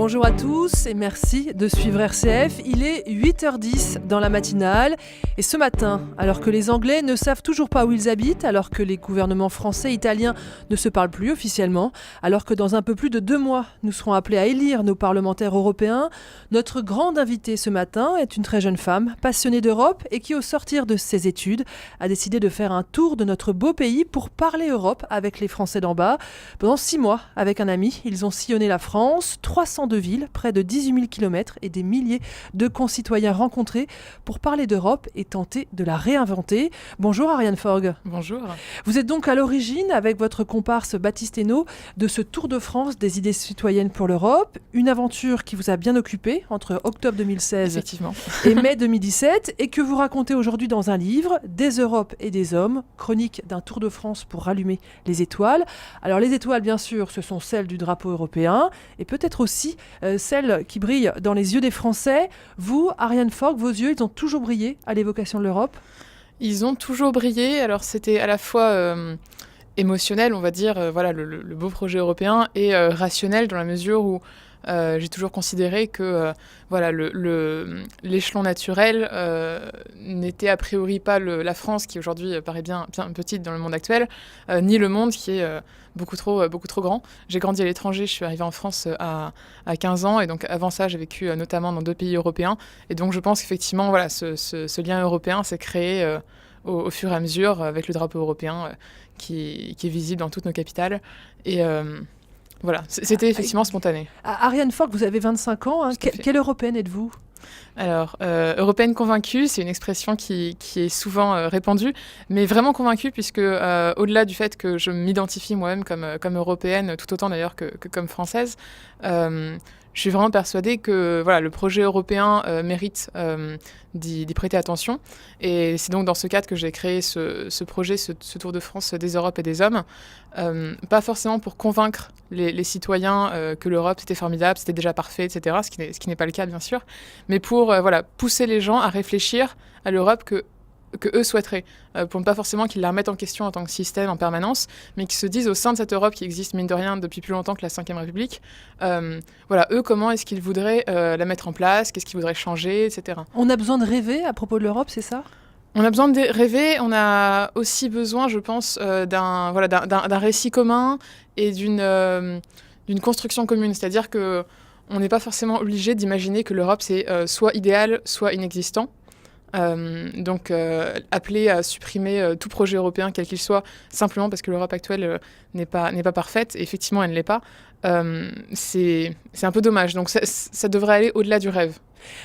Bonjour à tous et merci de suivre RCF. Il est 8h10 dans la matinale. Et ce matin, alors que les Anglais ne savent toujours pas où ils habitent, alors que les gouvernements français et italiens ne se parlent plus officiellement, alors que dans un peu plus de 2 mois, nous serons appelés à élire nos parlementaires européens, notre grande invitée ce matin est une très jeune femme, passionnée d'Europe et qui, au sortir de ses études, a décidé de faire un tour de notre beau pays pour parler Europe avec les Français d'en bas. Pendant 6 mois, avec un ami, ils ont sillonné la France, 302 villes, près de 18 000 kilomètres et des milliers de concitoyens rencontrés pour parler d'Europe et tenter de la réinventer. Bonjour Ariane Forgues. Bonjour. Vous êtes donc à l'origine, avec votre comparse Baptiste Henault, de ce Tour de France des idées citoyennes pour l'Europe, une aventure qui vous a bien occupé entre octobre 2016 et mai 2017 et que vous racontez aujourd'hui dans un livre, Des Europes et des hommes, chronique d'un Tour de France pour rallumer les étoiles. Alors les étoiles, bien sûr, ce sont celles du drapeau européen et peut-être aussi celles qui brillent dans les yeux des Français. Vous, Ariane Forgues, vos yeux, ils ont toujours brillé à l'évocation de l'Europe ? Ils ont toujours brillé. Alors c'était à la fois émotionnel, on va dire, voilà, le beau projet européen, et rationnel dans la mesure où j'ai toujours considéré que voilà, l'échelon naturel n'était a priori pas la France, qui aujourd'hui paraît bien petite dans le monde actuel, ni le monde qui est beaucoup trop grand. J'ai grandi à l'étranger, je suis arrivée en France à 15 ans, et donc avant ça, j'ai vécu notamment dans 2 pays européens. Et donc je pense qu'effectivement, voilà, ce lien européen s'est créé au fur et à mesure avec le drapeau européen qui est visible dans toutes nos capitales. Et voilà, c'était effectivement spontané. Ariane Forgues, vous avez 25 ans. Hein. Quelle européenne êtes-vous ? Alors, européenne convaincue, c'est une expression qui est souvent répandue, mais vraiment convaincue, puisque au-delà du fait que je m'identifie moi-même comme européenne, tout autant d'ailleurs que comme française, je suis vraiment persuadée que voilà, le projet européen mérite d'y prêter attention. Et c'est donc dans ce cadre que j'ai créé ce projet, ce Tour de France des Europes et des hommes. Pas forcément pour convaincre les citoyens que l'Europe c'était formidable, c'était déjà parfait, etc., ce qui n'est pas le cas bien sûr, mais pour voilà, pousser les gens à réfléchir à l'Europe que eux souhaiteraient, pour ne pas forcément qu'ils la remettent en question en tant que système en permanence, mais qu'ils se disent au sein de cette Europe qui existe mine de rien depuis plus longtemps que la Ve République, voilà, eux, comment est-ce qu'ils voudraient la mettre en place, qu'est-ce qu'ils voudraient changer, etc. On a besoin de rêver à propos de l'Europe, c'est ça ? On a besoin de rêver, on a aussi besoin, je pense, d'un récit commun et d'une construction commune, c'est-à-dire que on n'est pas forcément obligé d'imaginer que l'Europe c'est soit idéal, soit inexistant. Donc appeler à supprimer tout projet européen quel qu'il soit simplement parce que l'Europe actuelle n'est pas parfaite, et effectivement elle ne l'est pas, c'est un peu dommage, donc ça devrait aller au-delà du rêve.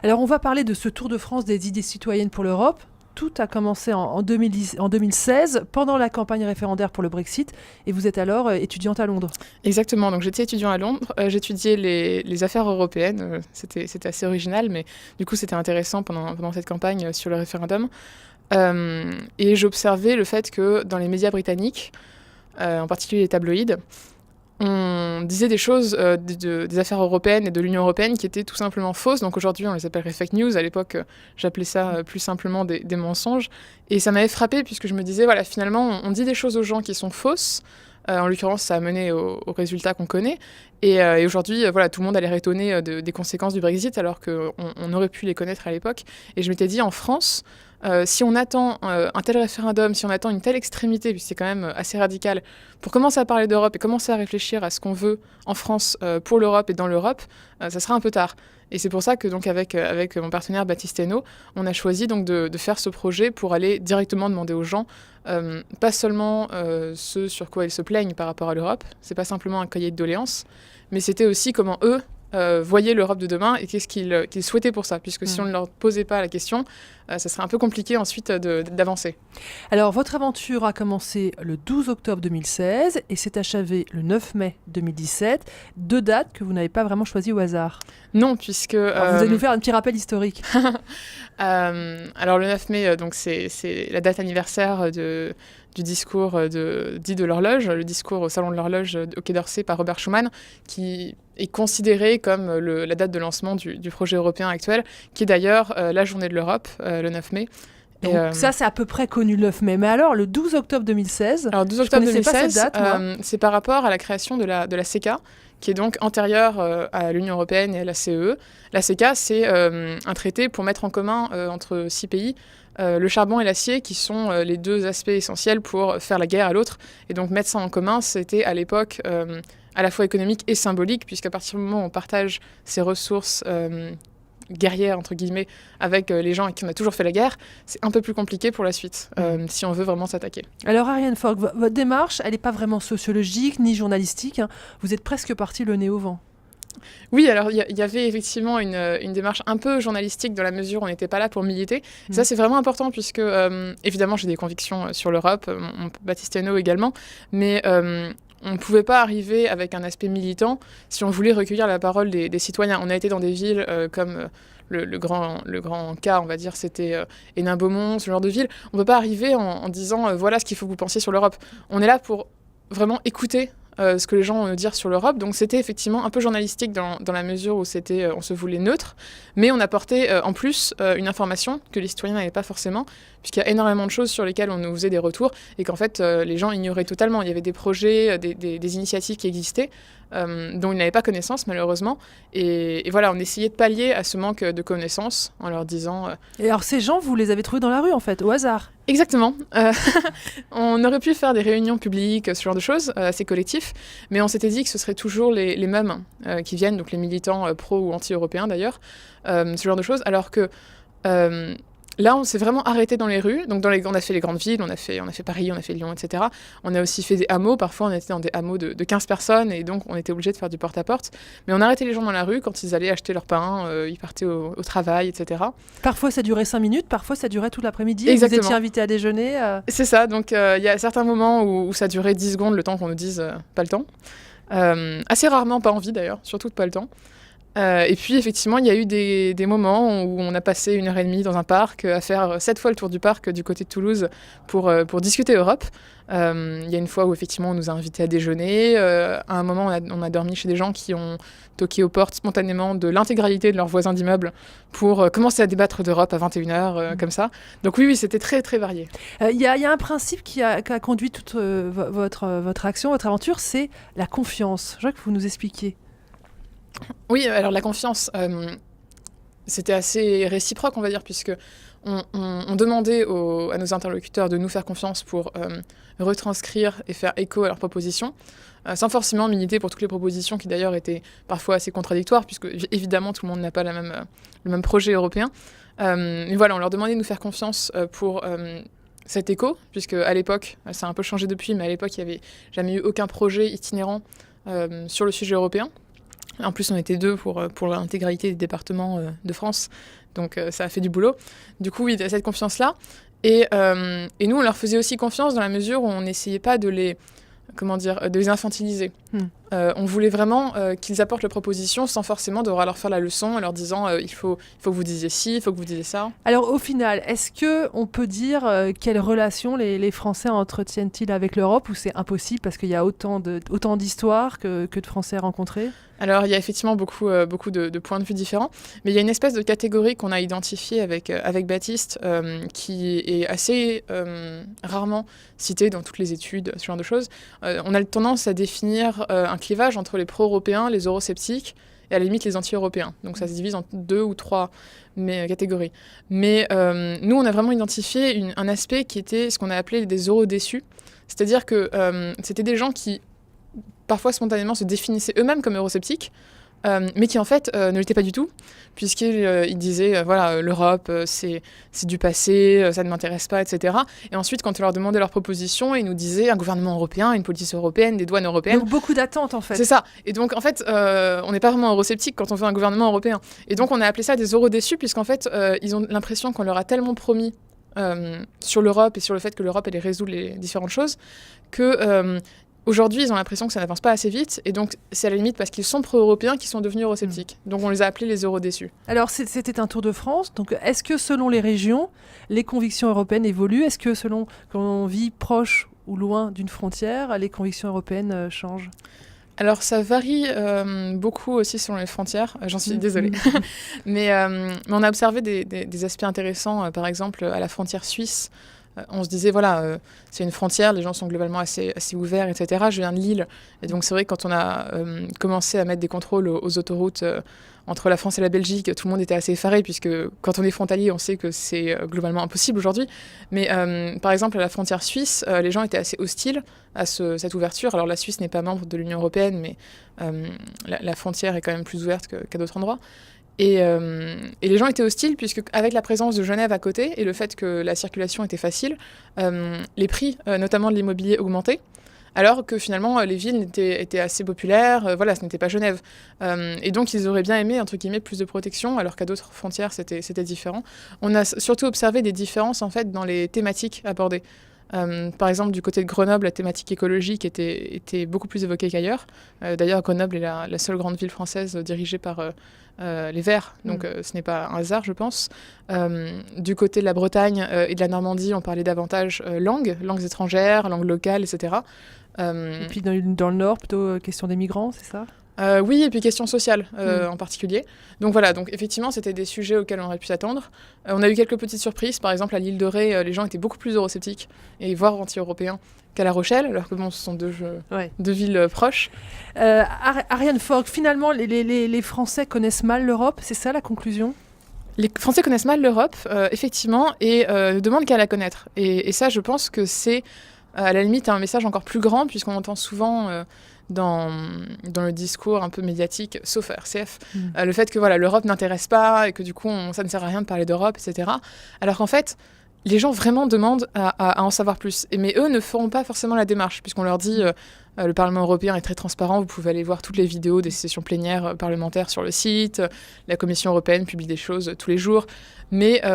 Alors on va parler de ce Tour de France des idées citoyennes pour l'Europe. Tout a commencé en 2016, pendant la campagne référendaire pour le Brexit, et vous êtes alors étudiante à Londres. Exactement, donc j'étais étudiante à Londres, j'étudiais les affaires européennes, c'était assez original, mais du coup c'était intéressant pendant cette campagne sur le référendum, et j'observais le fait que dans les médias britanniques, en particulier les tabloïds, on disait des choses des affaires européennes et de l'Union européenne qui étaient tout simplement fausses. Donc aujourd'hui, on les appellerait fake news. À l'époque, j'appelais ça plus simplement des mensonges. Et ça m'avait frappée puisque je me disais, voilà, finalement, on dit des choses aux gens qui sont fausses. En l'occurrence, ça a mené au résultat qu'on connaît. Et aujourd'hui, voilà, tout le monde a l'air étonné des conséquences du Brexit alors qu'on aurait pu les connaître à l'époque. Et je m'étais dit, en France, si on attend un tel référendum, si on attend une telle extrémité, puis c'est quand même assez radical, pour commencer à parler d'Europe et commencer à réfléchir à ce qu'on veut en France pour l'Europe et dans l'Europe, ça sera un peu tard. Et c'est pour ça que donc avec mon partenaire Baptiste Henault, on a choisi donc de faire ce projet pour aller directement demander aux gens, pas seulement ce sur quoi ils se plaignent par rapport à l'Europe, c'est pas simplement un cahier de doléances, mais c'était aussi comment eux voyaient l'Europe de demain et qu'est-ce qu'ils souhaitaient pour ça, puisque si on ne leur posait pas la question, ça serait un peu compliqué ensuite d'avancer. Alors, votre aventure a commencé le 12 octobre 2016 et s'est achevée le 9 mai 2017, 2 dates que vous n'avez pas vraiment choisies au hasard. Non, puisque... Alors, vous allez nous faire un petit rappel historique. Alors, le 9 mai, donc c'est la date anniversaire du discours dit de l'horloge, le discours au Salon de l'horloge au Quai d'Orsay par Robert Schuman, qui est considéré comme la date de lancement du projet européen actuel, qui est d'ailleurs la journée de l'Europe, le 9 mai. Donc ça, c'est à peu près connu le 9 mai. Mais alors, le 12 octobre 2016, alors 12 octobre je connaissais 2016, pas cette date, c'est par rapport à la création de la CECA, qui est donc antérieure à l'Union européenne et à la CEE. La CECA, c'est un traité pour mettre en commun entre 6 pays le charbon et l'acier, qui sont les deux aspects essentiels pour faire la guerre à l'autre. Et donc mettre ça en commun, c'était à l'époque à la fois économique et symbolique, puisqu'à partir du moment où on partage ces ressources guerrière, entre guillemets, avec les gens avec qui on a toujours fait la guerre, c'est un peu plus compliqué pour la suite, si on veut vraiment s'attaquer. Alors Ariane Fogg, votre démarche, elle n'est pas vraiment sociologique ni journalistique, hein. Vous êtes presque parti le nez au vent. Oui, alors il y avait effectivement une démarche un peu journalistique dans la mesure où on n'était pas là pour militer. Ça, c'est vraiment important puisque, évidemment, j'ai des convictions sur l'Europe, mon Baptistiano également, mais on ne pouvait pas arriver avec un aspect militant si on voulait recueillir la parole des citoyens. On a été dans des villes comme le grand cas, on va dire, c'était Hénin-Beaumont, ce genre de ville. On ne peut pas arriver en disant voilà ce qu'il faut que vous pensiez sur l'Europe. On est là pour vraiment écouter ce que les gens ont à dire sur l'Europe. Donc c'était effectivement un peu journalistique dans la mesure où on se voulait neutre, mais on apportait en plus une information que les citoyens n'avaient pas forcément, puisqu'il y a énormément de choses sur lesquelles on nous faisait des retours et qu'en fait les gens ignoraient totalement. Il y avait des projets, des initiatives qui existaient dont ils n'avaient pas connaissance malheureusement. Et voilà, on essayait de pallier à ce manque de connaissances en leur disant... Et alors ces gens, vous les avez trouvés dans la rue en fait, au hasard? Exactement. On aurait pu faire des réunions publiques, ce genre de choses, assez collectifs, mais on s'était dit que ce seraient toujours les mêmes qui viennent, donc les militants pro ou anti-européens d'ailleurs, ce genre de choses, alors que là, on s'est vraiment arrêté dans les rues. Donc on a fait les grandes villes, on a fait Paris, on a fait Lyon, etc. On a aussi fait des hameaux. Parfois, on était dans des hameaux de 15 personnes et donc on était obligé de faire du porte-à-porte. Mais on arrêtait les gens dans la rue quand ils allaient acheter leur pain, ils partaient au travail, etc. Parfois, ça durait 5 minutes, parfois, ça durait tout l'après-midi. Exactement. Vous étiez invité à déjeuner. C'est ça. Donc il y a certains moments où ça durait 10 secondes, le temps qu'on nous dise pas le temps. Assez rarement pas envie d'ailleurs, surtout de pas le temps. Et puis effectivement, il y a eu des moments où on a passé 1h30 dans un parc à faire 7 fois le tour du parc du côté de Toulouse pour discuter Europe. Il y a une fois où effectivement on nous a invités à déjeuner. À un moment, on a dormi chez des gens qui ont toqué aux portes spontanément de l'intégralité de leurs voisins d'immeubles pour commencer à débattre d'Europe à 21h, comme ça. Donc oui, c'était très très varié. Il y a un principe qui a conduit toute votre action, votre aventure, c'est la confiance. Je veux que vous nous expliquiez. Oui, alors la confiance, c'était assez réciproque, on va dire, puisque on demandait à nos interlocuteurs de nous faire confiance pour retranscrire et faire écho à leurs propositions, sans forcément militer pour toutes les propositions qui d'ailleurs étaient parfois assez contradictoires, puisque évidemment tout le monde n'a pas le même projet européen. Mais voilà, on leur demandait de nous faire confiance pour cet écho, puisque à l'époque, ça a un peu changé depuis, mais à l'époque il n'y avait jamais eu aucun projet itinérant sur le sujet européen. En plus, on était 2 pour l'intégralité des départements de France, donc ça a fait du boulot. Du coup, il y a cette confiance-là. Et nous, on leur faisait aussi confiance dans la mesure où on n'essayait pas de les infantiliser. On voulait vraiment qu'ils apportent leurs propositions sans forcément devoir leur faire la leçon en leur disant il faut que vous disiez ci, il faut que vous disiez ça. Alors au final, est-ce qu'on peut dire quelles relations les Français entretiennent-ils avec l'Europe, ou c'est impossible parce qu'il y a autant d'histoires que de Français rencontrés? Alors, il y a effectivement beaucoup de points de vue différents, mais il y a une espèce de catégorie qu'on a identifiée avec Baptiste, qui est assez rarement citée dans toutes les études, ce genre de choses. On a tendance à définir un clivage entre les pro-européens, les eurosceptiques, et à la limite les anti-européens. Donc ça se divise en 2 ou 3 catégories. Mais nous, on a vraiment identifié un aspect qui était ce qu'on a appelé des eurodéçus. C'est-à-dire que c'était des gens qui parfois spontanément se définissaient eux-mêmes comme eurosceptiques, mais qui en fait ne l'étaient pas du tout, puisqu'ils disaient voilà, l'Europe c'est du passé, ça ne m'intéresse pas, etc. Et ensuite, quand on leur demandait leurs propositions, ils nous disaient un gouvernement européen, une politique européenne, des douanes européennes. Donc beaucoup d'attentes en fait. C'est ça. Et donc en fait, on n'est pas vraiment eurosceptique quand on veut un gouvernement européen. Et donc on a appelé ça des eurodéçus, puisqu'en fait ils ont l'impression qu'on leur a tellement promis sur l'Europe et sur le fait que l'Europe allait résoudre les différentes choses que aujourd'hui, ils ont l'impression que ça n'avance pas assez vite, et donc c'est à la limite parce qu'ils sont pro-européens qu'ils sont devenus eurosceptiques. Donc on les a appelés les eurodéçus. Alors c'était un tour de France, donc est-ce que selon les régions, les convictions européennes évoluent? Est-ce que selon qu'on vit proche ou loin d'une frontière, les convictions européennes changent? Alors ça varie beaucoup aussi selon les frontières, j'en suis désolée. Mais on a observé des aspects intéressants, par exemple à la frontière suisse. On se disait, voilà, c'est une frontière, les gens sont globalement assez ouverts, etc. Je viens de Lille, et donc c'est vrai que quand on a commencé à mettre des contrôles aux autoroutes entre la France et la Belgique, tout le monde était assez effaré, puisque quand on est frontalier, on sait que c'est globalement impossible aujourd'hui. Mais par exemple, à la frontière suisse, les gens étaient assez hostiles à cette ouverture. Alors la Suisse n'est pas membre de l'Union européenne, mais la frontière est quand même plus ouverte qu'à d'autres endroits. Et les gens étaient hostiles, puisque avec la présence de Genève à côté et le fait que la circulation était facile, les prix, notamment de l'immobilier, augmentaient. Alors que finalement, les villes étaient assez populaires, voilà, ce n'était pas Genève. Et donc, ils auraient bien aimé, entre guillemets, plus de protection, alors qu'à d'autres frontières, c'était différent. On a surtout observé des différences, en fait, dans les thématiques abordées. Par exemple, du côté de Grenoble, la thématique écologique était beaucoup plus évoquée qu'ailleurs. D'ailleurs, Grenoble est la seule grande ville française dirigée par les Verts, donc ce n'est pas un hasard, je pense. Du côté de la Bretagne et de la Normandie, on parlait davantage langues étrangères, langues locales, etc. Et puis dans le Nord, plutôt question des migrants, c'est ça ? Oui, et puis question sociale en particulier. Donc voilà, donc effectivement, c'était des sujets auxquels on aurait pu s'attendre. On a eu quelques petites surprises. Par exemple, à l'île de Ré, les gens étaient beaucoup plus eurosceptiques et voire anti-européens qu'à La Rochelle, alors que bon, ce sont deux villes proches. Ariane Fogg, finalement, les Français connaissent mal l'Europe, c'est ça la conclusion ? Les Français connaissent mal l'Europe, effectivement, et ne demandent qu'à la connaître. Et ça, je pense que c'est, à la limite, un message encore plus grand, puisqu'on entend souvent... Dans le discours un peu médiatique, sauf à RCF, le fait que voilà, l'Europe n'intéresse pas et que du coup, ça ne sert à rien de parler d'Europe, etc. Alors qu'en fait, les gens vraiment demandent à en savoir plus. Mais eux ne feront pas forcément la démarche, puisqu'on leur dit le Parlement européen est très transparent, vous pouvez aller voir toutes les vidéos des sessions plénières parlementaires sur le site, la Commission européenne publie des choses tous les jours, mais ils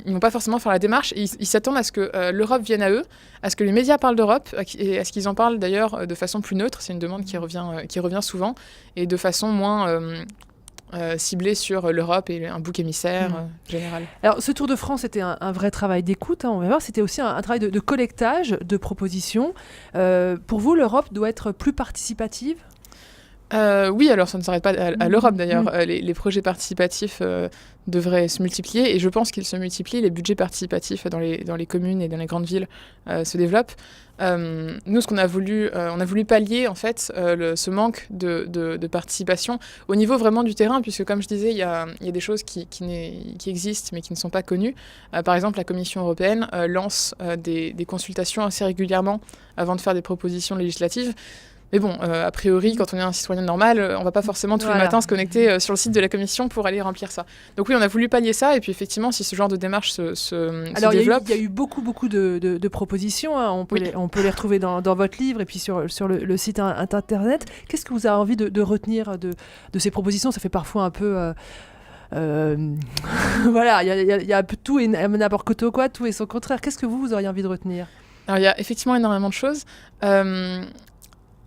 ne vont pas forcément faire la démarche. Ils s'attendent à ce que l'Europe vienne à eux, à ce que les médias parlent d'Europe, et à ce qu'ils en parlent d'ailleurs de façon plus neutre. C'est une demande qui revient souvent, et de façon moins... ciblé sur l'Europe et un bouc émissaire général. Alors, ce Tour de France, c'était un vrai travail d'écoute, on va voir. C'était aussi un travail de collectage, de propositions. Pour vous, l'Europe doit être plus participative ? Oui, alors ça ne s'arrête pas à l'Europe d'ailleurs. Les projets participatifs devraient se multiplier, et je pense qu'ils se multiplient. Les budgets participatifs dans les communes et dans les grandes villes se développent. Nous, ce qu'on a voulu, on a voulu pallier en fait ce manque de participation au niveau vraiment du terrain, puisque comme je disais, il y a des choses qui existent mais qui ne sont pas connues. Par exemple, la Commission européenne lance des consultations assez régulièrement avant de faire des propositions législatives. Mais bon, a priori, quand on est un citoyen normal, on va pas forcément tous les matins se connecter sur le site de la Commission pour aller remplir ça. Donc oui, on a voulu pallier ça, et puis effectivement, si ce genre de démarche se développe... Il y a eu beaucoup de propositions, hein. On peut les retrouver dans votre livre et puis sur le site internet. Qu'est-ce que vous avez envie de retenir de ces propositions ? Ça fait parfois un peu... voilà, il y a un peu tout et n'importe quoi, tout et son contraire. Qu'est-ce que vous auriez envie de retenir ? Alors, il y a effectivement énormément de choses.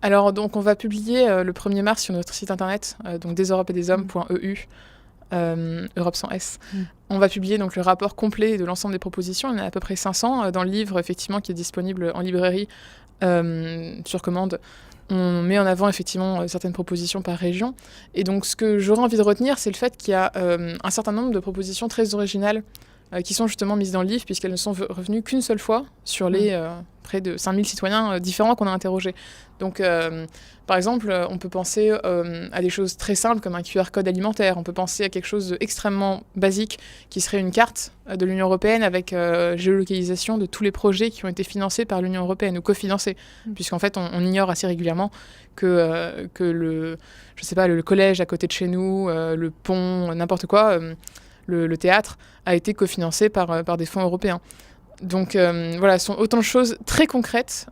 Alors, donc, on va publier le 1er mars sur notre site internet, donc deseuropesetdeshommes.eu, Europe sans S. On va publier donc le rapport complet de l'ensemble des propositions. Il y en a à peu près 500 dans le livre, effectivement, qui est disponible en librairie sur commande. On met en avant effectivement certaines propositions par région. Et donc, ce que j'aurais envie de retenir, c'est le fait qu'il y a un certain nombre de propositions très originales qui sont justement mises dans le livre, puisqu'elles ne sont revenues qu'une seule fois sur les près de 5000 citoyens différents qu'on a interrogés. Donc, par exemple, on peut penser à des choses très simples comme un QR code alimentaire. On peut penser à quelque chose d'extrêmement basique qui serait une carte de l'Union européenne avec géolocalisation de tous les projets qui ont été financés par l'Union européenne ou cofinancés, puisqu'en fait, on ignore assez régulièrement que le collège à côté de chez nous, le pont, n'importe quoi... Le théâtre a été cofinancé par des fonds européens. Donc voilà, ce sont autant de choses très concrètes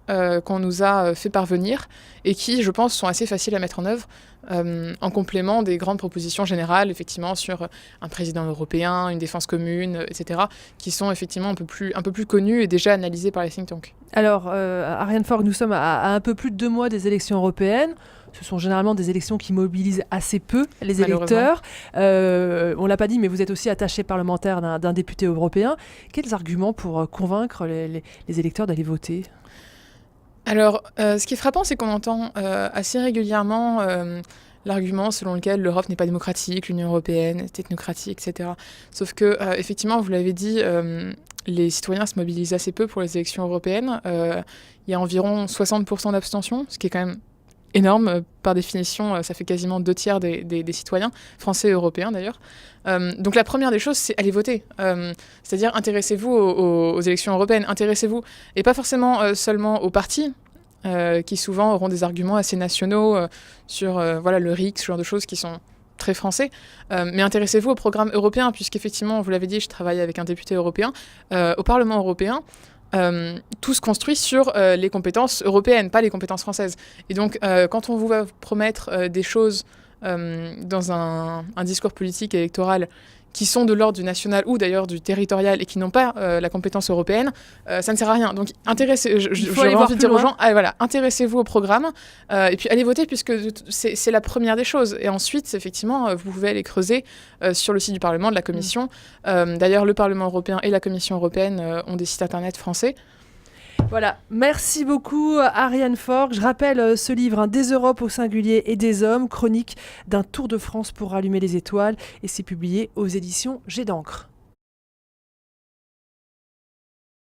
qu'on nous a fait parvenir et qui, je pense, sont assez faciles à mettre en œuvre en complément des grandes propositions générales, effectivement, sur un président européen, une défense commune, etc., qui sont effectivement un peu plus connues et déjà analysées par les think tanks. Alors, Ariane Fogg, nous sommes à un peu plus de 2 mois des élections européennes. Ce sont généralement des élections qui mobilisent assez peu les électeurs. On ne l'a pas dit, mais vous êtes aussi attaché parlementaire d'un député européen. Quels arguments pour convaincre les électeurs d'aller voter ? Alors, ce qui est frappant, c'est qu'on entend assez régulièrement l'argument selon lequel l'Europe n'est pas démocratique, l'Union européenne est technocratique, etc. Sauf que, effectivement, vous l'avez dit, les citoyens se mobilisent assez peu pour les élections européennes. Il y a environ 60% d'abstention, ce qui est quand même énorme. Par définition, ça fait quasiment 2/3 des citoyens, français et européens d'ailleurs. Donc la première des choses, c'est aller voter. C'est-à-dire intéressez-vous aux élections européennes, intéressez-vous, et pas forcément seulement aux partis, qui souvent auront des arguments assez nationaux sur voilà, le RIC, ce genre de choses qui sont très français, mais intéressez-vous au programme européen, puisqu'effectivement, vous l'avez dit, je travaille avec un député européen. Au Parlement européen, tout se construit sur les compétences européennes, pas les compétences françaises. Et donc, quand on vous va promettre des choses dans un discours politique électoral qui sont de l'ordre du national ou d'ailleurs du territorial et qui n'ont pas la compétence européenne, ça ne sert à rien. Donc, j'aurais envie de dire aux gens, voilà, intéressez-vous au programme et puis allez voter puisque c'est la première des choses. Et ensuite, effectivement, vous pouvez aller creuser sur le site du Parlement, de la Commission. D'ailleurs, le Parlement européen et la Commission européenne ont des sites internet français. Voilà, merci beaucoup Ariane Forgues. Je rappelle ce livre, Des Europes au singulier et des hommes, chronique d'un tour de France pour allumer les étoiles, et c'est publié aux éditions Jet d'encre.